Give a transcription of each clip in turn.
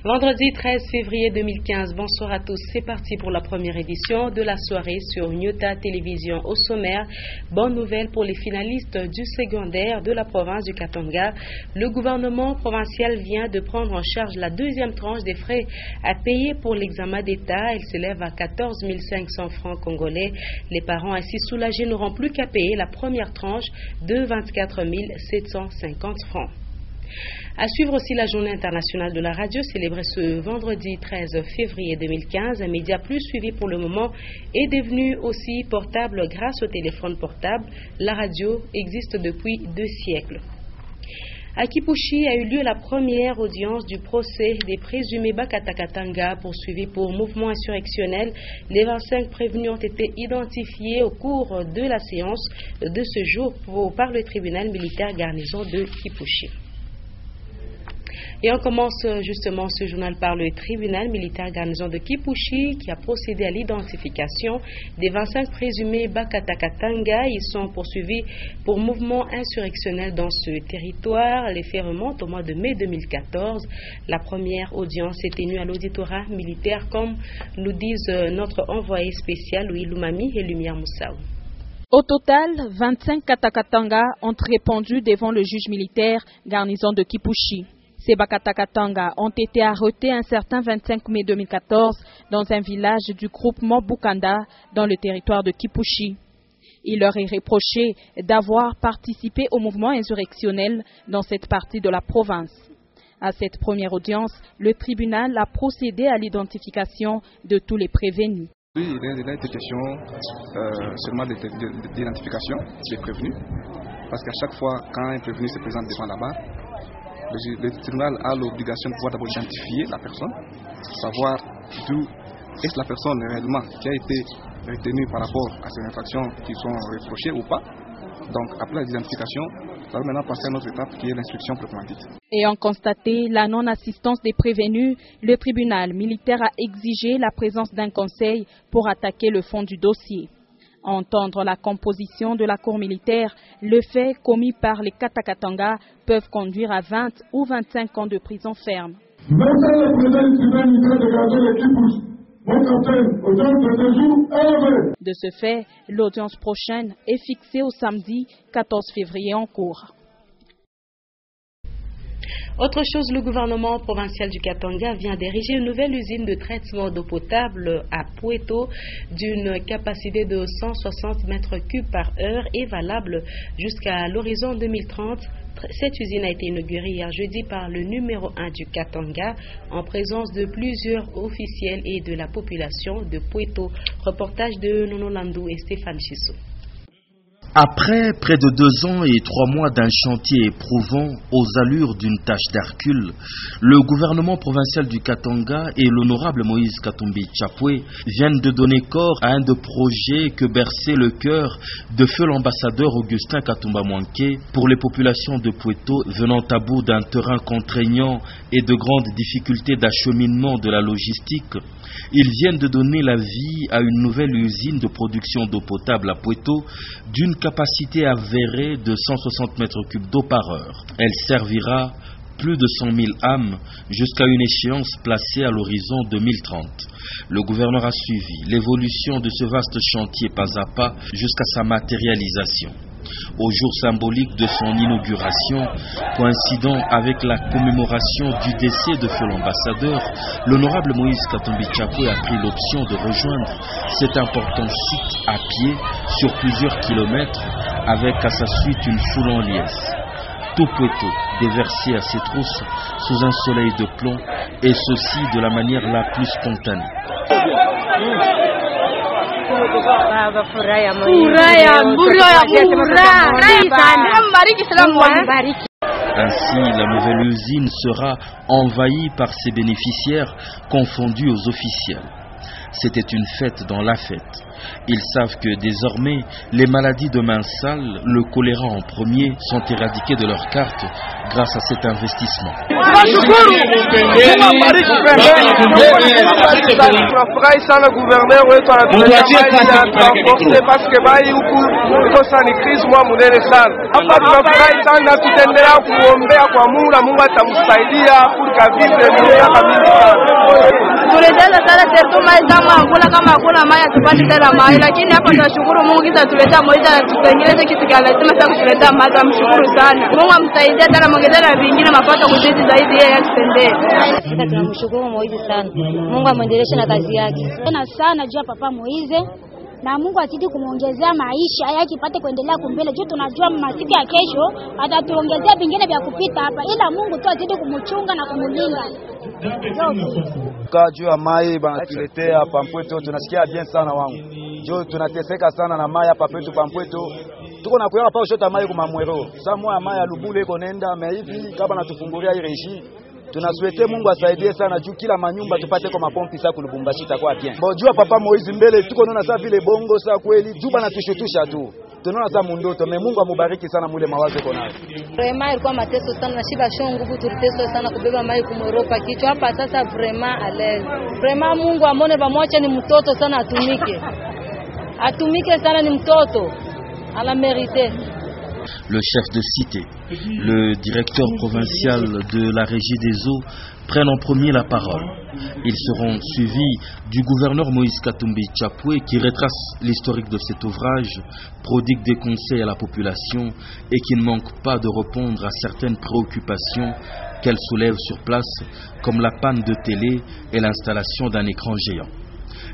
Vendredi 13 février 2015, bonsoir à tous. C'est parti pour la première édition de la soirée sur Nyota Télévision. Au sommaire, bonne nouvelle pour les finalistes du secondaire de la province du Katanga. Le gouvernement provincial vient de prendre en charge la deuxième tranche des frais à payer pour l'examen d'État. Elle s'élève à 14 500 francs congolais. Les parents ainsi soulagés n'auront plus qu'à payer la première tranche de 24 750 francs. À suivre aussi la journée internationale de la radio célébrée ce vendredi 13 février 2015. Un média plus suivi pour le moment est devenu aussi portable grâce au téléphone portable. La radio existe depuis 2 siècles. À Kipushi a eu lieu la première audience du procès des présumés Bakatakatanga poursuivis pour mouvement insurrectionnel. Les 25 prévenus ont été identifiés au cours de la séance de ce jour par le tribunal militaire garnison de Kipushi. Et on commence justement ce journal par le tribunal militaire garnison de Kipushi qui a procédé à l'identification des 25 présumés Bakatakatanga. Ils sont poursuivis pour mouvement insurrectionnel dans ce territoire. Les faits remontent au mois de mai 2014. La première audience est tenue à l'auditorat militaire, comme nous disent notre envoyé spécial Louis Lumami et Lumière Moussaou. Au total, 25 Katakatanga ont répondu devant le juge militaire garnison de Kipushi. Ces Bakatakatanga ont été arrêtés un certain 25 mai 2014 dans un village du groupement Bukanda dans le territoire de Kipushi. Il leur est reproché d'avoir participé au mouvement insurrectionnel dans cette partie de la province. À cette première audience, le tribunal a procédé à l'identification de tous les prévenus. Oui, il a été question seulement d'identification des prévenus, parce qu'à chaque fois quand un prévenu se présente devant la barre, le tribunal a l'obligation de pouvoir d'abord identifier la personne, savoir d'où est la personne réellement qui a été retenue par rapport à ces infractions qui sont reprochées ou pas. Donc après l'identification, ça va maintenant passer à une autre étape qui est l'instruction proprement dite. Ayant constaté la non-assistance des prévenus, le tribunal militaire a exigé la présence d'un conseil pour attaquer le fond du dossier. À entendre la composition de la cour militaire, le fait commis par les Katakatanga peuvent conduire à 20 ou 25 ans de prison ferme. De ce fait, l'audience prochaine est fixée au samedi 14 février en cours. Autre chose, le gouvernement provincial du Katanga vient d'ériger une nouvelle usine de traitement d'eau potable à Pweto d'une capacité de 160 mètres cubes par heure et valable jusqu'à l'horizon 2030. Cette usine a été inaugurée hier jeudi par le numéro 1 du Katanga en présence de plusieurs officiels et de la population de Pweto. Reportage de Nono Landou et Stéphane Chissou. Après près de 2 ans et 3 mois d'un chantier éprouvant aux allures d'une tâche d'Hercule, le gouvernement provincial du Katanga et l'honorable Moïse Katumbi Tchapwe viennent de donner corps à un de projets que berçait le cœur de feu l'ambassadeur Augustin Katumba Mwanké pour les populations de Pweto venant à bout d'un terrain contraignant et de grandes difficultés d'acheminement de la logistique. Ils viennent de donner la vie à une nouvelle usine de production d'eau potable à Pweto d'une capacité avérée de 160 mètres cubes d'eau par heure. Elle servira plus de 100 000 âmes jusqu'à une échéance placée à l'horizon 2030. Le gouverneur a suivi l'évolution de ce vaste chantier pas à pas jusqu'à sa matérialisation. Au jour symbolique de son inauguration, coïncidant avec la commémoration du décès de feu l'ambassadeur, l'honorable Moïse Katumbi Tchapwe a pris l'option de rejoindre cet important site à pied sur plusieurs kilomètres avec à sa suite une foule en liesse. Tout Pweto déversé à ses trousses sous un soleil de plomb et ceci de la manière la plus spontanée. Ainsi, la nouvelle usine sera envahie par ses bénéficiaires confondus aux officiels. C'était une fête dans la fête. Ils savent que désormais, les maladies de main sale, le choléra en premier, sont éradiquées de leur carte grâce à cet investissement. Lakini hapa tunashukuru Mungu kisa tuleta moja tutengeneze kitu kile lazima sasa kutuleta maji, mshukuru sana. Mungu amsaidie tena muongezee na vingine mapato kuzidi zaidi yeye atutendee. Sasa tunamshukuru Moize sana. Mungu amuendeleshe na kazi yake. Tena sana juu ya papa Moize na Mungu azidi kumuongezea maisha yake ipate kuendelea kumbele. Juu tunajua masiku ya kesho atatuongezea vingine vya kupita hapa, ila Mungu tu azidi kumchunga na kumulinda. Juu ya mai banatuletea Pampweto, tunasikia bien sana wangu. Juu tunateseka sana na mai hapa petu Pampweto. Tuko na kuya hapa ushota mai kwa Mamwero. Sasa moya mai ya Lubule iko nenda na hivi kama natufungulia hii reji. Tunaswete Mungu asaidie sana juu kila manyumba tupate kwa mapompi sasa kulubumbashi takuwa bien. Bojua papa Moize mbele tuko naona sasa vile bongo sasa kweli juu bana tushutusha tu. Tunaona sasa mundoto me Mungu amubariki sana mule mawazo yako nayo. Vraiment ilikuwa mateso sana na shiba shongo tuliteso sana kubeba mai kwa Europa kichwa hapa sasa vraiment à l'aise. Vraiment Mungu amone bamwacha ni mtoto sana atumike. Atumike sana ni mtoto. À la mérité. Le chef de cité, le directeur provincial de la régie des eaux prennent en premier la parole. Ils seront suivis du gouverneur Moïse Katumbi Tchapoué qui retrace l'historique de cet ouvrage, prodigue des conseils à la population et qui ne manque pas de répondre à certaines préoccupations qu'elle soulève sur place, comme la panne de télé et l'installation d'un écran géant.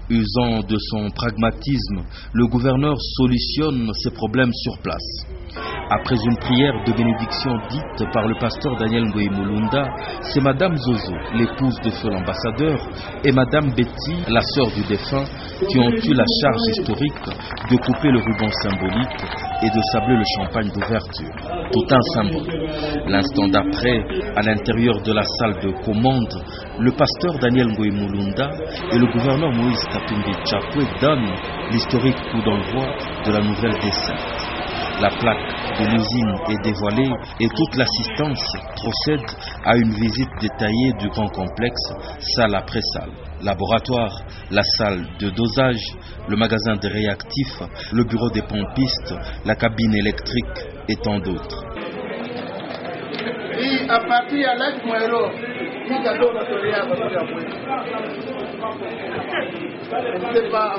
Usant de son pragmatisme, le gouverneur solutionne ces problèmes sur place. Après une prière de bénédiction dite par le pasteur Daniel Ngoï-Moulunda, c'est Madame Zozo, l'épouse de feu l'ambassadeur, et Madame Betty, la sœur du défunt, qui ont eu la charge historique de couper le ruban symbolique et de sabler le champagne d'ouverture. Tout un symbole. L'instant d'après, à l'intérieur de la salle de commande, le pasteur Daniel Ngoï-Moulunda et le gouverneur Moïse Katumbi Tchapoué donnent l'historique coup d'envoi de la nouvelle descente. La plaque de l'usine est dévoilée et toute l'assistance procède à une visite détaillée du grand complexe, salle après salle. Laboratoire, la salle de dosage, le magasin de réactifs, le bureau des pompistes, la cabine électrique et tant d'autres. À partir à l'âge Moero, je ne sais pas,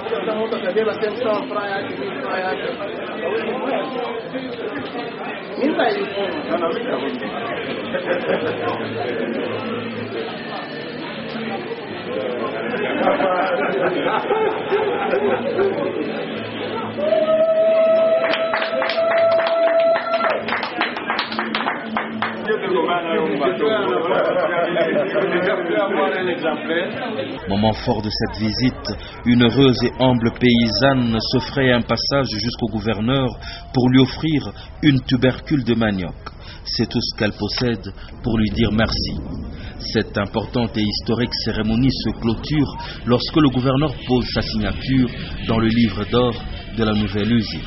Moment fort de cette visite, une heureuse et humble paysanne se fraye un passage jusqu'au gouverneur pour lui offrir une tubercule de manioc. C'est tout ce qu'elle possède pour lui dire merci. Cette importante et historique cérémonie se clôture lorsque le gouverneur pose sa signature dans le livre d'or de la nouvelle usine.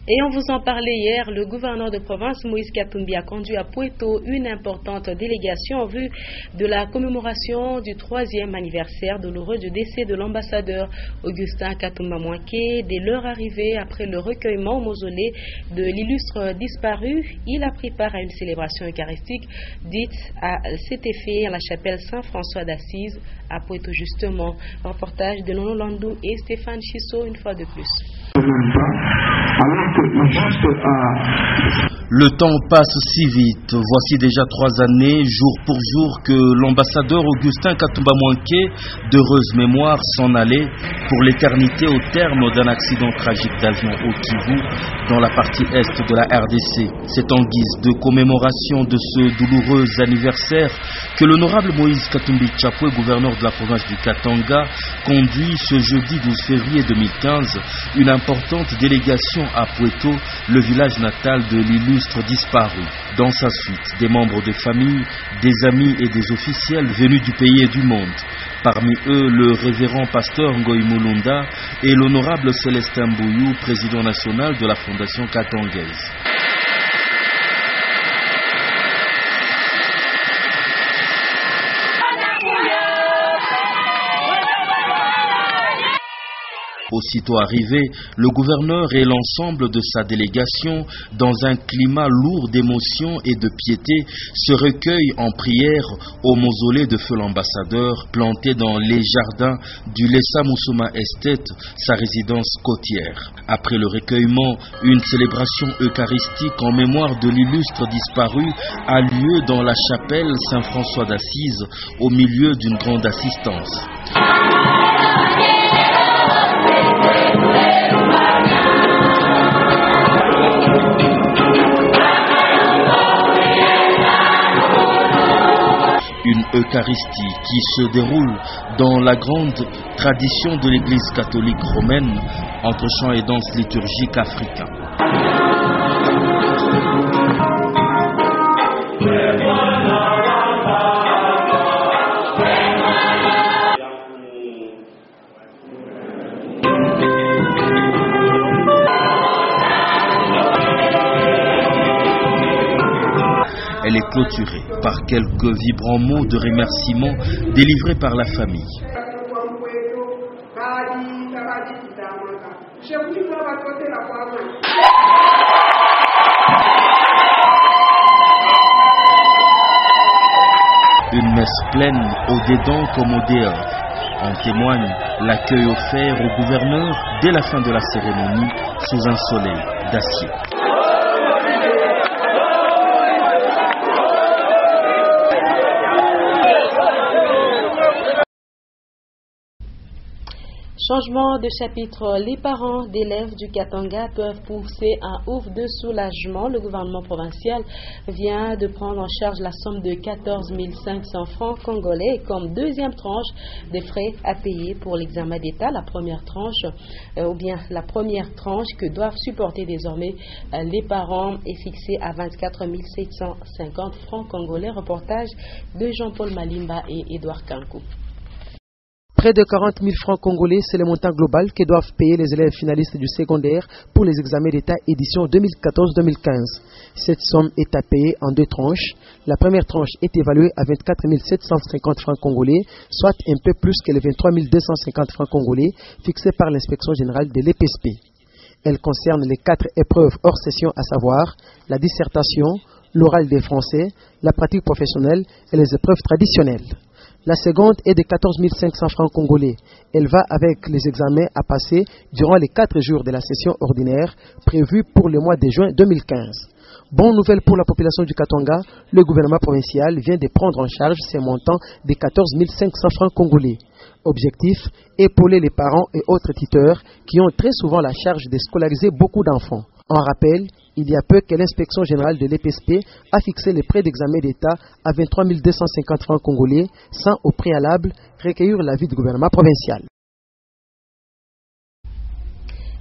Et on vous en parlait hier, le gouverneur de province Moïse Katumbi a conduit à Pweto une importante délégation en vue de la commémoration du 3e anniversaire douloureux du décès de l'ambassadeur Augustin Katumba Mwanké. Dès leur arrivée, après le recueillement au mausolée de l'illustre disparu, il a pris part à une célébration eucharistique dite à cet effet à la chapelle Saint-François d'Assise à Pweto justement. Reportage de Nono Landou et Stéphane Chisso une fois de plus. Le temps passe si vite. Voici déjà 3 années, jour pour jour, que l'ambassadeur Augustin Katumba Mwanké, d'heureuse mémoire, s'en allait pour l'éternité au terme d'un accident tragique d'avion au Kivu, dans la partie est de la RDC. C'est en guise de commémoration de ce douloureux anniversaire que l'honorable Moïse Katumbi Tchapoué, gouverneur de la province du Katanga, conduit ce jeudi 12 février 2015 une importante délégation à Pweto, le village natal de l'illustre l'illustre disparu. Dans sa suite, des membres de famille, des amis et des officiels venus du pays et du monde. Parmi eux, le révérend pasteur Ngoï Mulunda et l'honorable Célestin Bouyou, président national de la Fondation katangaise. Aussitôt arrivé, le gouverneur et l'ensemble de sa délégation, dans un climat lourd d'émotion et de piété, se recueillent en prière au mausolée de feu l'ambassadeur, planté dans les jardins du Lessa Moussouma Estate, sa résidence côtière. Après le recueillement, une célébration eucharistique en mémoire de l'illustre disparu a lieu dans la chapelle Saint-François d'Assise, au milieu d'une grande assistance. Une Eucharistie qui se déroule dans la grande tradition de l'Église catholique romaine entre chants et danses liturgiques africains. Elle est clôturée par quelques vibrants mots de remerciement délivrés par la famille. Une messe pleine au dedans comme au dehors. En témoigne l'accueil offert au gouverneur dès la fin de la cérémonie sous un soleil d'acier. Changement de chapitre, les parents d'élèves du Katanga peuvent pousser un ouf de soulagement. Le gouvernement provincial vient de prendre en charge la somme de 14 500 francs congolais comme deuxième tranche des frais à payer pour l'examen d'État. La première tranche, la première tranche que doivent supporter désormais les parents est fixée à 24 750 francs congolais. Reportage de Jean-Paul Malimba et Édouard Kankou. Près de 40 000 francs congolais, c'est le montant global que doivent payer les élèves finalistes du secondaire pour les examens d'État édition 2014-2015. Cette somme est à payer en deux tranches. La première tranche est évaluée à 24 750 francs congolais, soit un peu plus que les 23 250 francs congolais fixés par l'inspection générale de l'EPSP. Elle concerne les 4 épreuves hors session, à savoir la dissertation, l'oral des français, la pratique professionnelle et les épreuves traditionnelles. La seconde est de 14 500 francs congolais. Elle va avec les examens à passer durant les 4 jours de la session ordinaire prévue pour le mois de juin 2015. Bonne nouvelle pour la population du Katanga, le gouvernement provincial vient de prendre en charge ces montants de 14 500 francs congolais. Objectif, épauler les parents et autres tuteurs qui ont très souvent la charge de scolariser beaucoup d'enfants. En rappel, il y a peu que l'inspection générale de l'EPSP a fixé les frais d'examen d'État à 23 250 francs congolais sans au préalable recueillir l'avis du gouvernement provincial.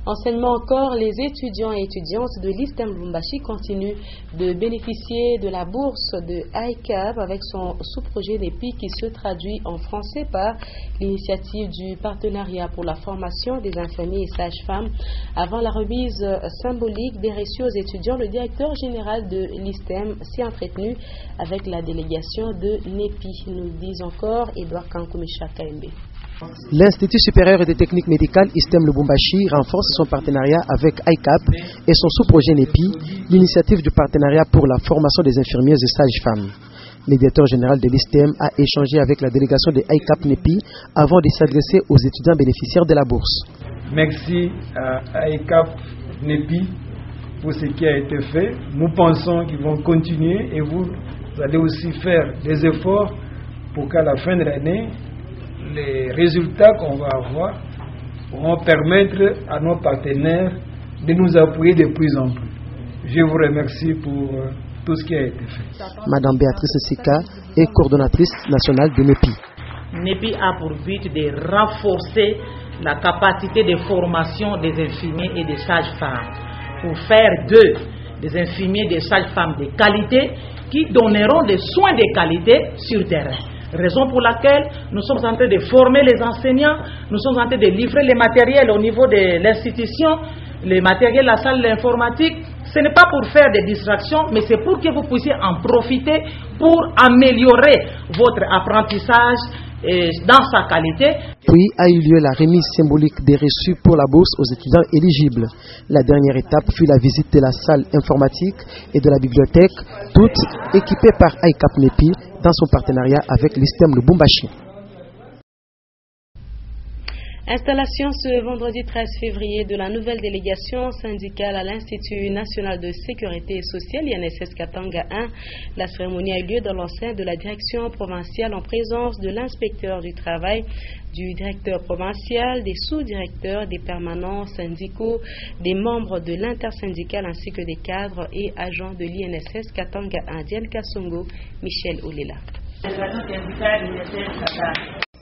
Enseignement encore, les étudiants et étudiantes de l'ISTEM Lubumbashi continuent de bénéficier de la bourse de ICAP avec son sous-projet NEPI qui se traduit en français par l'initiative du partenariat pour la formation des infirmiers et sages-femmes. Avant la remise symbolique des reçus aux étudiants, le directeur général de l'ISTEM s'est entretenu avec la délégation de NEPI. Nous le dit encore Édouard Kankou-Micha Kaembe. L'Institut supérieur des techniques médicales ISTEM Lubumbashi renforce son partenariat avec ICAP et son sous-projet NEPI, l'initiative du partenariat pour la formation des infirmières et sages-femmes. Le directeur général de l'ISTEM a échangé avec la délégation de ICAP NEPI avant de s'adresser aux étudiants bénéficiaires de la bourse. Merci à ICAP NEPI pour ce qui a été fait. Nous pensons qu'ils vont continuer et vous allez aussi faire des efforts pour qu'à la fin de l'année, les résultats qu'on va avoir vont permettre à nos partenaires de nous appuyer de plus en plus. Je vous remercie pour tout ce qui a été fait. Madame Béatrice Sika est coordonnatrice nationale de NEPI. NEPI a pour but de renforcer la capacité de formation des infirmiers et des sages-femmes pour faire d'eux des infirmiers, des sages-femmes de qualité qui donneront des soins de qualité sur terrain. Raison pour laquelle nous sommes en train de former les enseignants, nous sommes en train de livrer les matériels au niveau de l'institution, les matériels, la salle d'informatique. Ce n'est pas pour faire des distractions, mais c'est pour que vous puissiez en profiter pour améliorer votre apprentissage dans sa qualité. Puis a eu lieu la remise symbolique des reçus pour la bourse aux étudiants éligibles. La dernière étape fut la visite de la salle informatique et de la bibliothèque, toutes équipées par ICAP NEPI dans son partenariat avec l'ISTEM Lubumbashi. Installation ce vendredi 13 février de la nouvelle délégation syndicale à l'Institut national de sécurité sociale INSS Katanga 1. La cérémonie a eu lieu dans l'enceinte de la direction provinciale en présence de l'inspecteur du travail, du directeur provincial, des sous-directeurs, des permanents syndicaux, des membres de l'intersyndicale ainsi que des cadres et agents de l'INSS Katanga 1. Diane Kassongo, Michel Olela.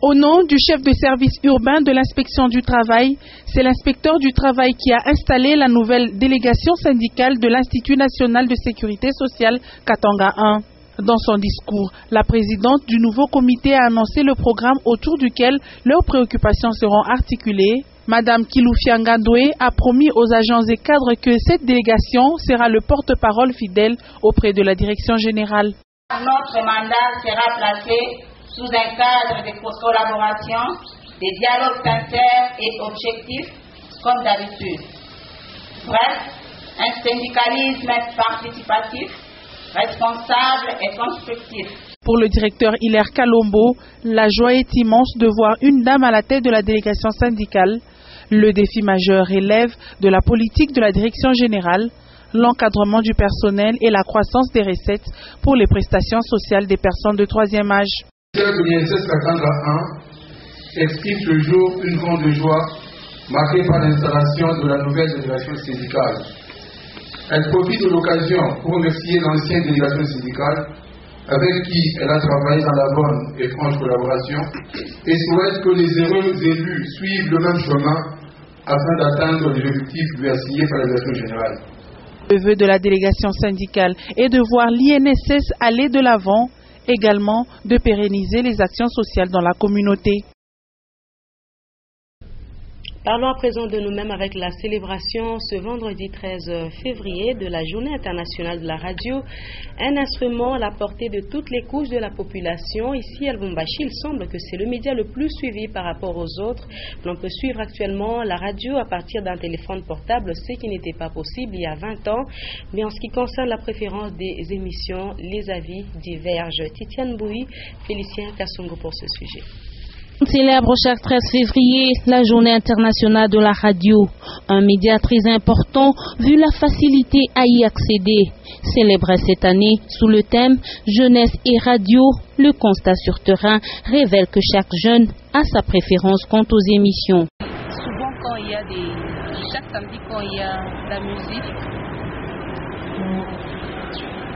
Au nom du chef de service urbain de l'inspection du travail, c'est l'inspecteur du travail qui a installé la nouvelle délégation syndicale de l'Institut national de sécurité sociale Katanga 1. Dans son discours, la présidente du nouveau comité a annoncé le programme autour duquel leurs préoccupations seront articulées. Madame Kilufia Ngandoué a promis aux agents et cadres que cette délégation sera le porte-parole fidèle auprès de la direction générale. Notre mandat sera placé sous un cadre de collaboration, des dialogues sincères et objectifs, comme d'habitude. Bref, un syndicalisme participatif, responsable et constructif. Pour le directeur Hilaire Kalombo, la joie est immense de voir une dame à la tête de la délégation syndicale. Le défi majeur relève de la politique de la direction générale, l'encadrement du personnel et la croissance des recettes pour les prestations sociales des personnes de troisième âge. L'INSS Katanga 1 exprime ce jour une grande joie marquée par l'installation de la nouvelle délégation syndicale. Elle profite de l'occasion pour remercier l'ancienne délégation syndicale avec qui elle a travaillé dans la bonne et franche collaboration et souhaite que les heureux élus suivent le même chemin afin d'atteindre les objectifs lui assignés par la direction générale. Le vœu de la délégation syndicale est de voir l'INSS aller de l'avant, également de pérenniser les actions sociales dans la communauté. Parlons à présent de nous-mêmes avec la célébration ce vendredi 13 février de la Journée internationale de la radio, un instrument à la portée de toutes les couches de la population. Ici à Lubumbashi, il semble que c'est le média le plus suivi par rapport aux autres. L'on peut suivre actuellement la radio à partir d'un téléphone portable, ce qui n'était pas possible il y a 20 ans. Mais en ce qui concerne la préférence des émissions, les avis divergent. Titiane Bouy, Félicien Kassongo pour ce sujet. On célèbre chaque 13 février la journée internationale de la radio, un média très important vu la facilité à y accéder. Célébré cette année sous le thème Jeunesse et radio, le constat sur terrain révèle que chaque jeune a sa préférence quant aux émissions. Souvent quand il y a chaque samedi quand il y a la musique,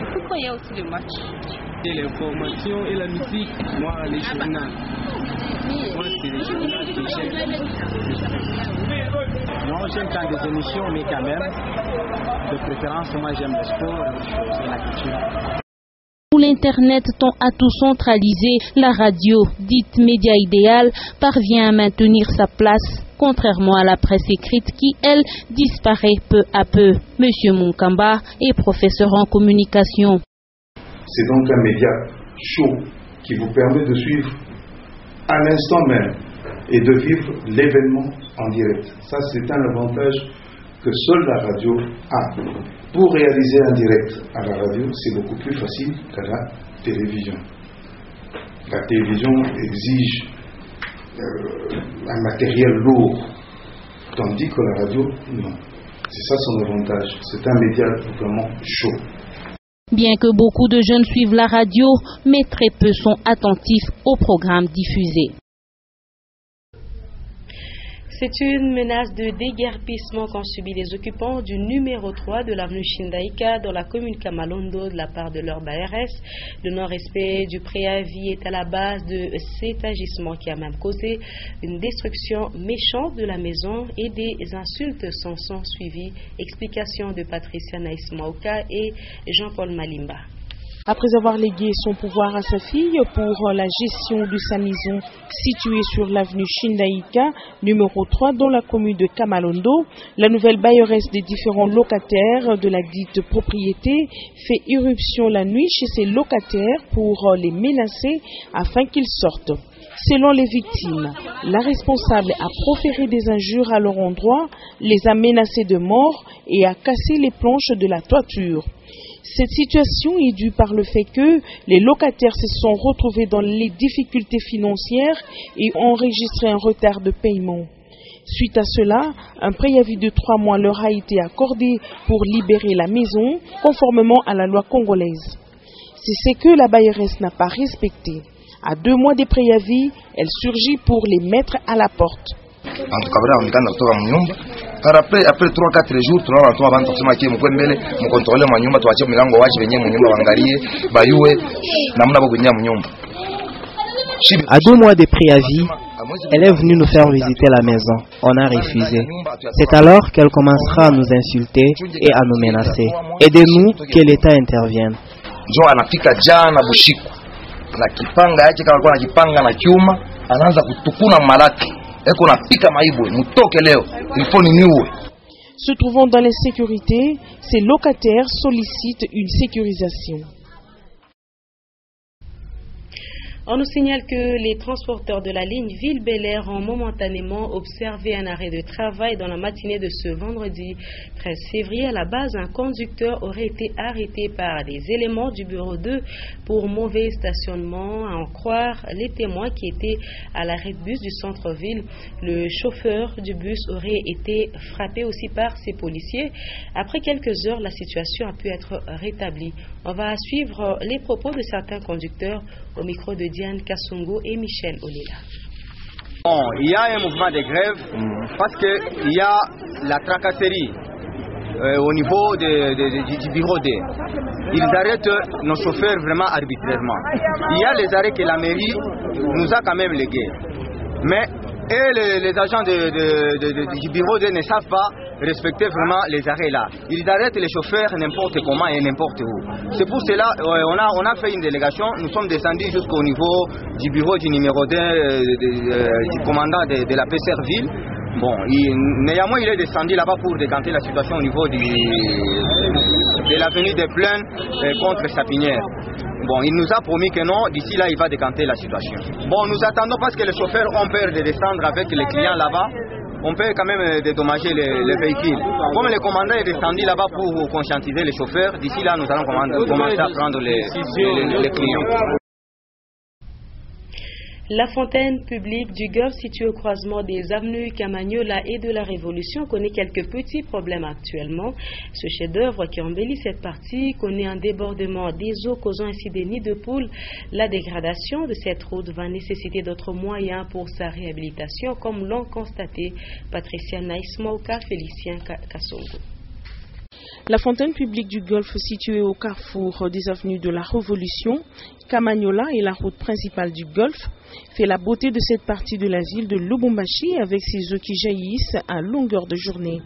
et puis quand il y a aussi le match. Et l'information et la musique, moi les journaux. Moi c'est les journaux que j'aime. Non, j'aime tant des émissions, mais quand même, de préférence, moi j'aime le sport et la culture. Pour l'Internet tend à tout centraliser, la radio, dite média idéal, parvient à maintenir sa place, contrairement à la presse écrite qui, elle, disparaît peu à peu. Monsieur Munkamba est professeur en communication. C'est donc un média chaud qui vous permet de suivre à l'instant même et de vivre l'événement en direct. Ça, c'est un avantage que seule la radio a. Pour réaliser un direct à la radio, c'est beaucoup plus facile qu'à la télévision. La télévision exige un matériel lourd, tandis que la radio, non. C'est ça son avantage. C'est un média vraiment chaud. Bien que beaucoup de jeunes suivent la radio, mais très peu sont attentifs aux programmes diffusés. C'est une menace de déguerpissement qu'ont subi les occupants du numéro 3 de l'avenue Chindaïka dans la commune Kamalondo de la part de leur BRS. Le non-respect du préavis est à la base de cet agissement qui a même causé une destruction méchante de la maison et des insultes s'en sont suivies. Explication de Patricia Naïsmaoka et Jean-Paul Malimba. Après avoir légué son pouvoir à sa fille pour la gestion de sa maison située sur l'avenue Chindaïka, numéro 3 dans la commune de Kamalondo, la nouvelle bailleresse des différents locataires de la dite propriété fait irruption la nuit chez ses locataires pour les menacer afin qu'ils sortent. Selon les victimes, la responsable a proféré des injures à leur endroit, les a menacés de mort et a cassé les planches de la toiture. Cette situation est due par le fait que les locataires se sont retrouvés dans les difficultés financières et ont enregistré un retard de paiement. Suite à cela, un préavis de 3 mois leur a été accordé pour libérer la maison, conformément à la loi congolaise. C'est ce que la bailleresse n'a pas respecté. À 2 mois des préavis, elle surgit pour les mettre à la porte. Après 3-4 jours, à 2 mois de préavis, elle est venue nous faire visiter la maison. On a refusé. C'est alors qu'elle commencera à nous insulter et à nous menacer. Aidez-nous que l'État intervienne. Se trouvant dans l'insécurité, ces locataires sollicitent une sécurisation. On nous signale que les transporteurs de la ligne Ville-Bel-Air ont momentanément observé un arrêt de travail dans la matinée de ce vendredi 13 février. À la base, un conducteur aurait été arrêté par des éléments du bureau 2 pour mauvais stationnement, à en croire les témoins qui étaient à l'arrêt de bus du centre-ville. Le chauffeur du bus aurait été frappé aussi par ces policiers. Après quelques heures, la situation a pu être rétablie. On va suivre les propos de certains conducteurs au micro de Diane Kassongo et Michel Olela. Bon, il y a un mouvement de grève parce qu'il y a la tracasserie au niveau du bureau D. Ils arrêtent nos chauffeurs vraiment arbitrairement. Il y a les arrêts que la mairie nous a quand même légués. Mais les agents du bureau D ne savent pas respecter vraiment les arrêts là. Ils arrêtent les chauffeurs n'importe comment et n'importe où. C'est pour cela on a fait une délégation. Nous sommes descendus jusqu'au niveau du bureau du numéro 2 du commandant de la PCR Ville. Bon, néanmoins il est descendu là-bas pour décanter la situation au niveau de l'avenue des Plaines contre Sapinière. Bon, il nous a promis que non, d'ici là il va décanter la situation. Bon, nous attendons parce que les chauffeurs ont peur de descendre avec les clients là-bas. On peut quand même dédommager les véhicules. Comme le commandant est descendu là-bas pour conscientiser les chauffeurs, d'ici là nous allons commencer à prendre les clients. La fontaine publique du Golfe, située au croisement des avenues Camagnola et de la Révolution, connaît quelques petits problèmes actuellement. Ce chef-d'œuvre qui embellit cette partie connaît un débordement des eaux causant ainsi des nids de poules. La dégradation de cette route va nécessiter d'autres moyens pour sa réhabilitation, comme l'ont constaté Patricia Naïsmaoka, Félicien Kassongo. La fontaine publique du Golfe, située au carrefour des avenues de la Révolution, Camagnola et la route principale du Golfe, fait la beauté de cette partie de la ville de Lubumbashi avec ses eaux qui jaillissent à longueur de journée.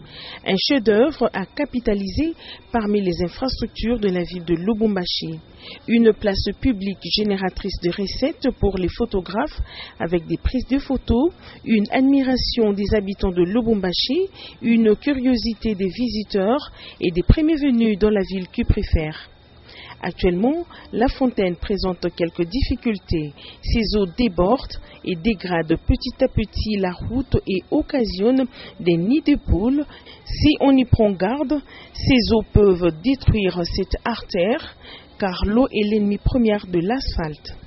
Un chef-d'œuvre à capitaliser parmi les infrastructures de la ville de Lubumbashi. Une place publique génératrice de recettes pour les photographes avec des prises de photos, une admiration des habitants de Lubumbashi, une curiosité des visiteurs et des premiers venus dans la ville qui préfèrent. Actuellement, la fontaine présente quelques difficultés. Ses eaux débordent et dégradent petit à petit la route et occasionnent des nids de poules. Si on y prend garde, ces eaux peuvent détruire cette artère car l'eau est l'ennemi première de l'asphalte.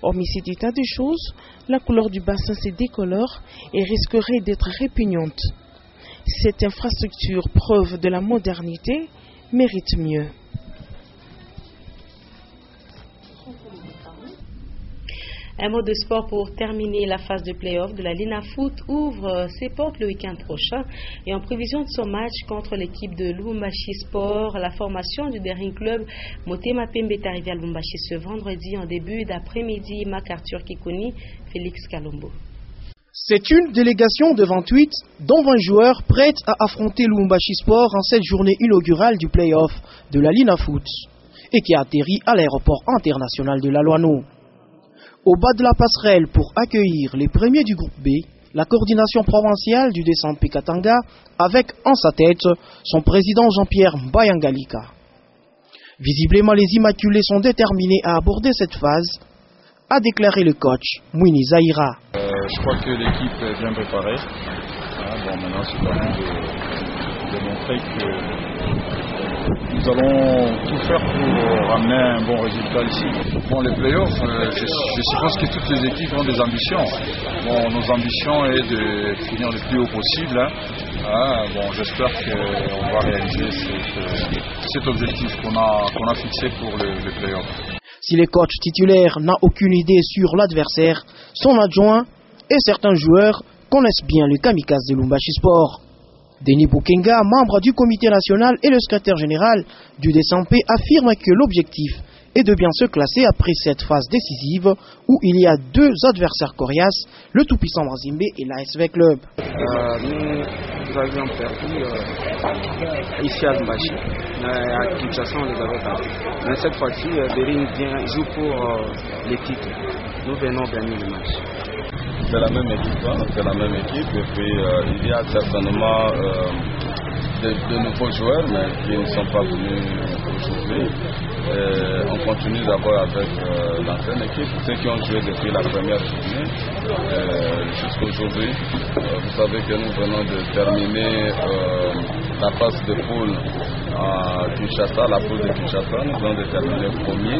Hormis cet état de choses, la couleur du bassin se décolore et risquerait d'être répugnante. Cette infrastructure, preuve de la modernité, mérite mieux. Un mot de sport pour terminer. La phase de play-off de la Lina Foot ouvre ses portes le week-end prochain. Et en prévision de son match contre l'équipe de Lubumbashi Sport, la formation du Daring Club Motema Pembe est arrivée à Lubumbashi ce vendredi en début d'après-midi. MacArthur Kikuni, Félix Kalombo. C'est une délégation de 28, dont 20 joueurs prêts à affronter Lubumbashi Sport en cette journée inaugurale du play-off de la Lina Foot et qui a atterri à l'aéroport international de la Loano. Au bas de la passerelle pour accueillir les premiers du groupe B, la coordination provinciale du DSMP Katanga avec en sa tête son président Jean-Pierre Mbayangalika. Visiblement, les Immaculés sont déterminés à aborder cette phase, a déclaré le coach Mwini Zahira. Je crois que l'équipe est bien préparée. Maintenant, c'est à nous de montrer que nous allons tout faire pour ramener un bon résultat ici. Les playoffs, je suppose que toutes les équipes ont des ambitions. Nos ambitions est de finir le plus haut possible. J'espère qu'on va réaliser cet objectif qu'on a fixé pour le playoff. Si le coach titulaire n'a aucune idée sur l'adversaire, son adjoint et certains joueurs connaissent bien le kamikaze de Lubumbashi Sport. Denis Bukenga, membre du comité national et le secrétaire général du DSMP, affirme que l'objectif est de bien se classer après cette phase décisive où il y a deux adversaires coriaces, le tout-puissant Mazembe et l'ASV Club. Nous avions perdu ici à Lubumbashi. À Kinshasa, on les avait battus. Mais cette fois-ci, Bering joue pour les titres. Nous venons gagner le match. C'est la même équipe, c'est la même équipe. Et puis il y a certainement de nouveaux joueurs, mais qui ne sont pas venus aujourd'hui. On continue d'abord avec l'ancienne équipe, ceux qui ont joué depuis la première journée jusqu'à aujourd'hui. Vous savez que nous venons de terminer la phase de poule à Kinshasa, la poule de Kinshasa. Nous venons de terminer le premier.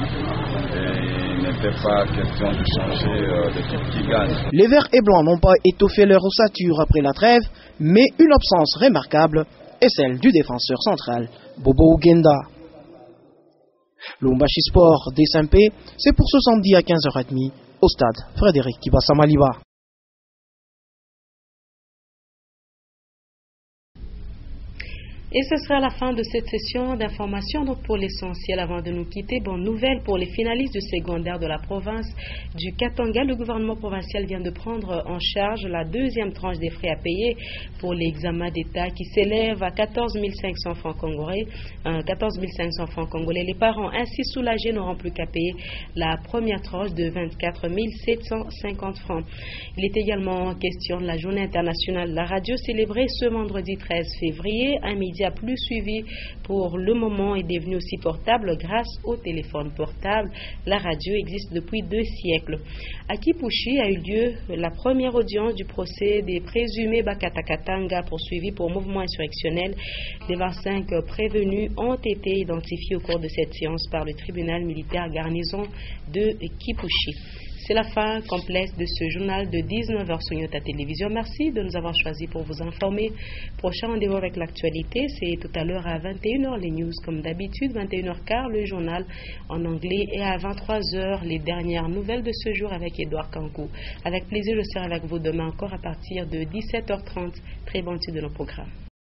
Et il n'était pas question de changer l'équipe qui gagne. Les Verts et Blancs n'ont pas étoffé leur ossature après la trêve, mais une absence remarquable est celle du défenseur central, Bobo Ugenda. Lubumbashi Sport DSMP, c'est pour ce samedi à 15h30 au stade Frédéric Kibasa Maliba. Et ce sera la fin de cette session d'information. Donc pour l'essentiel, avant de nous quitter, bonne nouvelle pour les finalistes du secondaire de la province du Katanga. Le gouvernement provincial vient de prendre en charge la deuxième tranche des frais à payer pour l'examen d'État qui s'élève à 14 500 francs congolais. Les parents ainsi soulagés n'auront plus qu'à payer la première tranche de 24 750 francs. Il est également question de la journée internationale de la radio célébrée ce vendredi 13 février. Un média plus suivi pour le moment est devenu aussi portable grâce au téléphone portable. La radio existe depuis 2 siècles. À Kipushi a eu lieu la première audience du procès des présumés Bakatakatanga poursuivis pour mouvement insurrectionnel. Les 25 prévenus ont été identifiés au cours de cette séance par le tribunal militaire garnison de Kipushi. C'est la fin complète de ce journal de 19h sur Nyota Télévision. Merci de nous avoir choisis pour vous informer. Prochain rendez-vous avec l'actualité, c'est tout à l'heure à 21h les news comme d'habitude, 21h15 le journal en anglais et à 23h les dernières nouvelles de ce jour avec Edouard Kankou. Avec plaisir, je serai avec vous demain encore à partir de 17h30. Très bonne suite de nos programmes.